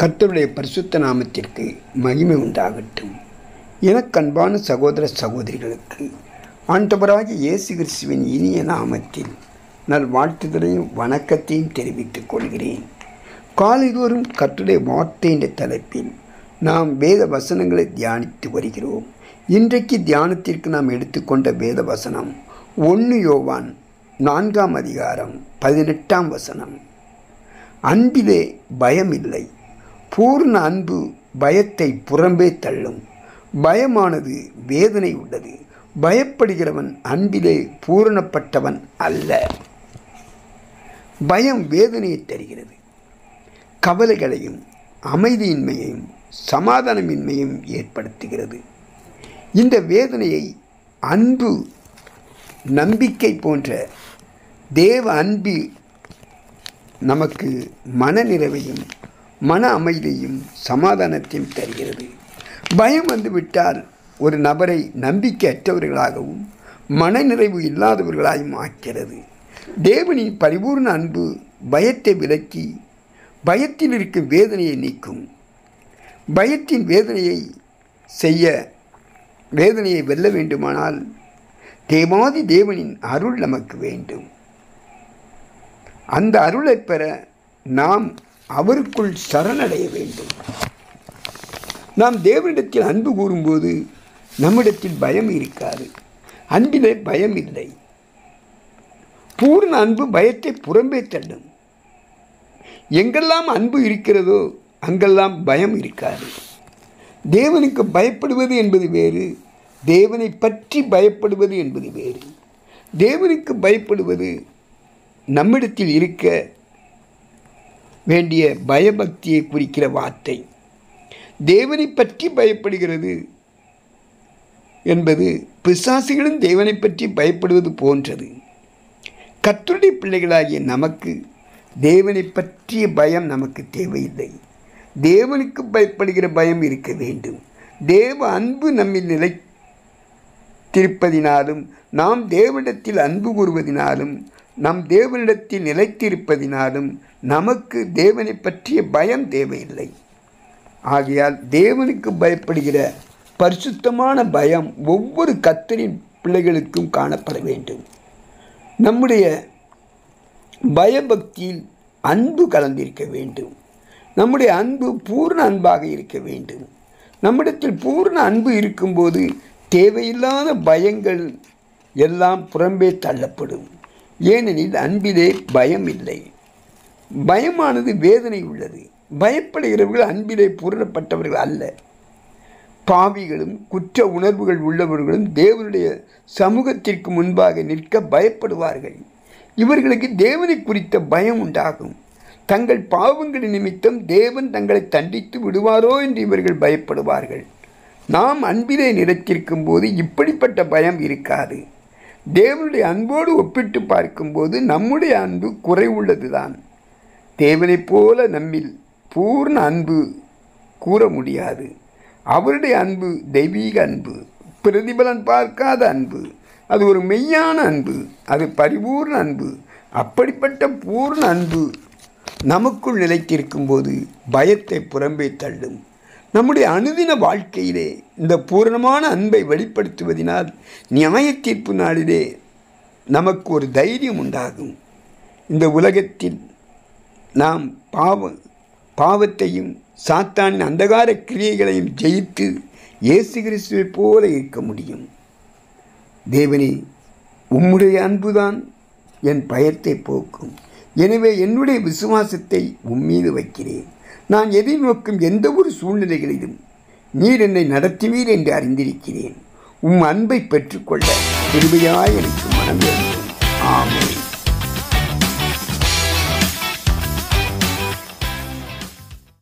கர்த்தருடைய பரிசுத்த நாமத்திற்கு மகிமை உண்டாகட்டும். எனக்கன்பான சகோதர சகோதரிகளுக்கு ஆண்டவராகிய இயேசு கிறிஸ்துவின் இனிய நாமத்தில் நல்வாழ்த்துதலையும் வணக்கத்தையும் தெரிவித்துக் கொள்கிறேன். காலைதோறும் கர்த்தருடைய வார்த்தை என்ற தலைப்பில் நாம் வேத வசனங்களை தியானித்து வருகிறோம். இன்றைக்கு தியானத்திற்கு நாம் எடுத்துக்கொண்ட வேத வசனம் 1 யோவான் 4ஆம் அதிகாரம் 18ஆம் வசனம். அன்பிலே பயமில்லை, பூர்ண அன்பு பயத்தை புறம்பே தள்ளும். பயமானது வேதனை உள்ளது, பயப்படுகிறவன் அன்பிலே பூரணப்பட்டவன் அல்ல. பயம் வேதனையை தருகிறது, கவலைகளையும் அமைதியின்மையையும் சமாதானமின்மையும் ஏற்படுத்துகிறது. இந்த வேதனையை அன்பு நம்பிக்கை போன்ற தேவ அன்பு நமக்கு மனநிறைவையும் மன அமைதியையும் சமாதானத்தையும் தருகிறது. பயம் வந்துவிட்டால் ஒரு நபரை நம்பிக்கையற்றவர்களாகவும் மனநிறைவு இல்லாதவர்களாகவும் ஆக்கிறது. தேவனின் பரிபூர்ண அன்பு பயத்தை விலக்கி பயத்தில் இருக்கும் வேதனையை நீக்கும். பயத்தின் வேதனையை வெல்ல வேண்டுமானால் தேவாதி தேவனின் அருள் நமக்கு வேண்டும். அந்த அருளை பெற நாம் அவருக்குள் சரணடைய வேண்டும். நாம் தேவனிடத்தில் அன்பு கூறும்போது நம்மிடத்தில் பயம் இருக்காது. அன்பிலே பயம் இல்லை. பூர்ண அன்பு பயத்தை புறம்பே தள்ளும். எங்கெல்லாம் அன்பு இருக்கிறதோ அங்கெல்லாம் பயம் இருக்காது. தேவனுக்கு பயப்படுவது என்பது வேறு, தேவனை பற்றி பயப்படுவது என்பது வேறு. தேவனுக்கு பயப்படுவது நம்மிடத்தில் இருக்க வேண்டிய பயபக்தியை குறிக்கிற வார்த்தை. தேவனை பற்றி பயப்படுகிறது என்பது பிசாசுகளும் தேவனை பற்றி பயப்படுவது போன்றது. கர்த்தருடைய பிள்ளைகளாகிய நமக்கு தேவனை பற்றிய பயம் நமக்கு தேவையில்லை. தேவனுக்கு பயப்படுகிற பயம் இருக்க வேண்டும். தேவ அன்பு நம்மில் நிலைத்திருப்பதினாலும் நாம் தேவனிடத்தில் அன்பு கூறுவதினாலும் நம் தேவனிடத்தில் நிலைத்திருப்பதினாலும் நமக்கு தேவனை பற்றிய பயம் தேவையில்லை. ஆகையால் தேவனுக்கு பயப்படுகிற பரிசுத்தமான பயம் ஒவ்வொரு கர்த்தரின் பிள்ளைகளுக்கும் காணப்பட வேண்டும். நம்முடைய பயபக்தியில் அன்பு கலந்திருக்க வேண்டும். நம்முடைய அன்பு பூர்ண அன்பாக இருக்க வேண்டும். நம்மிடத்தில் பூர்ண அன்பு இருக்கும்போது தேவையில்லாத பயங்கள் எல்லாம் புறம்பே தள்ளப்படும். ஏனெனில் அன்பிலே பயம் இல்லை. பயமானது வேதனை உள்ளது. பயப்படுகிறவர்கள் அன்பிலே பூரணப்பட்டவர்கள் அல்ல. பாவிகளும் குற்ற உணர்வுகள் உள்ளவர்களும் தேவனுடைய சமூகத்திற்கு முன்பாக நிற்க பயப்படுவார்கள். இவர்களுக்கு தேவனை குறித்த பயம் உண்டாகும். தங்கள் பாவங்களின் நிமித்தம் தேவன் தங்களை தண்டித்து விடுவாரோ என்று இவர்கள் பயப்படுவார்கள். நாம் அன்பிலே நிலைத்திருக்கும் போது இப்படிப்பட்ட பயம் இருக்காது. தேவனுடைய அன்போடு ஒப்பிட்டு பார்க்கும்போது நம்முடைய அன்பு குறைவுள்ளதுதான். தேவனைப் போல நம்மில் பூர்ண அன்பு கூற முடியாது. அவருடைய அன்பு தெய்வீக அன்பு, பிரதிபலன் பார்க்காத அன்பு. அது ஒரு மெய்யான அன்பு, அது பரிபூர்ண அன்பு. அப்படிப்பட்ட பூர்ண அன்பு நமக்குள் நிலைத்திருக்கும் போது பயத்தை புறம்பே தள்ளும். நம்முடைய அனுதின வாழ்க்கையிலே இந்த பூரணமான அன்பை வெளிப்படுத்துவதனால் நியாய தீர்ப்பு நாளிலே நமக்கு ஒரு தைரியம் உண்டாகும். இந்த உலகத்தில் நாம் பாவத்தையும் சாத்தானின் அந்தகார கிரியைகளையும் ஜெயித்து இயேசு கிறிஸ்துவைப் போல இருக்க முடியும். தேவனே, உம்முடைய அன்புதான் என் பயத்தை போக்கும். எனவே என்னுடைய விசுவாசத்தை உம்மீது வைக்கிறேன். நான் எதிர்நோக்கும் எந்த ஒரு சூழ்நிலைகளிலும் நீர் என்னை நடத்துவீர் என்று அறிந்திருக்கிறேன். உம் அன்பை பெற்றுக்கொள்ள கிருபையாய் எனக்கு மனம் வேண்டும். ஆமென்.